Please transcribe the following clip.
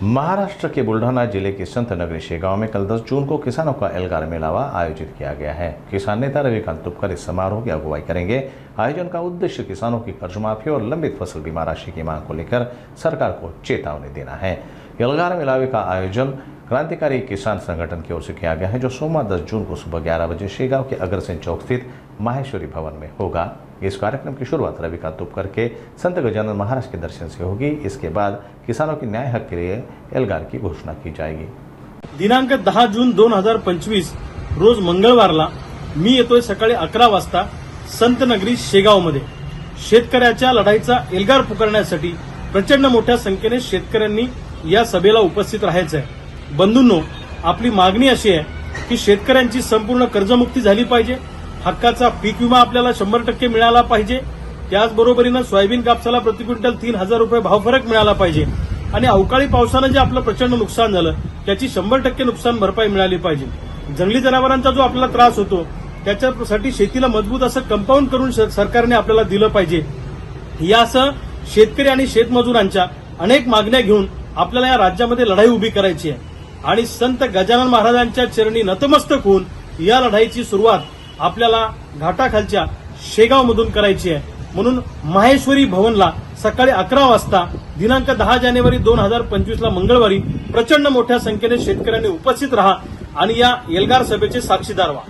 महाराष्ट्र के बुल्ढाना जिले के संत नगरी शेगांव में कल 10 जून को किसानों का एल्गार मेलावा आयोजित किया गया है। किसान नेता रविकांत तुपकर इस समारोह की अगुवाई करेंगे। आयोजन का उद्देश्य किसानों की कर्ज माफी और लंबित फसल बीमा राशि की मांग को लेकर सरकार को चेतावनी देना है। एल्गार मेलावे का आयोजन क्रांतिकारी किसान संगठन की ओर से किया गया है, जो सोमवार 10 जून को सुबह 11 बजे शेगांव के अग्रसेन चौक स्थित माहेश्वरी भवन में होगा। इस कार्यक्रम की शुरुआत रविकांत तुपकर के संत गजानन महाराज के दर्शन से होगी। इसके बाद किसानों के न्याय हक के लिए एल्गार की घोषणा की जाएगी। दिनांक 10 जून 2025 रोज मंगळवारला मी येतोय सकाळी 11 वाजता संत नगरी शेगाव मध्ये शेतकऱ्याच्या लढाईचा एल्गार पुकारण्यासाठी प्रचंड मोठ्या संख्येने शेतकऱ्यांनी या सभेला उपस्थित राहायचं आहे। बंधूंनो, आपली मागणी अशी आहे की शेतकऱ्यांची संपूर्ण कर्जमुक्ती झाली पाहिजे, हक्काचा पीक विमा आपल्याला 100% मिळाला पाहिजे, त्याचबरोबरीनं सोयाबीन कापसाला प्रति क्विंटल 3,000 रुपये भावफरक मिळाला पाहिजे आणि अवकाळी पावसानं जे आपलं प्रचंड नुकसान झालं त्याची 100% नुकसान भरपाई मिळाली पाहिजे। जंगली जनावरांचा जो आपल्याला त्रास होतो त्याच्यासाठी शेतीला मजबूत असं कंपाऊंड करून सरकारने आपल्याला दिलं पाहिजे। यासह शेतकरी आणि शेतमजुरांच्या अनेक मागण्या घेऊन आपल्याला या राज्यामध्ये लढाई उभी करायची आहे आणि संत गजानन महाराजांच्या चरणी नतमस्तक होऊन या लढाईची सुरुवात आपल्याला घाटाखालच्या शेगावमधून करायची आहे। म्हणून माहेश्वरी भवनला सकाळी 11 वाजता दिनांक 10 जानेवारी 2025 ला मंगळवारी प्रचंड मोठ्या संख्येने शेतकऱ्यांनी उपस्थित राहा आणि या एल्गार सभेचे साक्षीदार व्हा।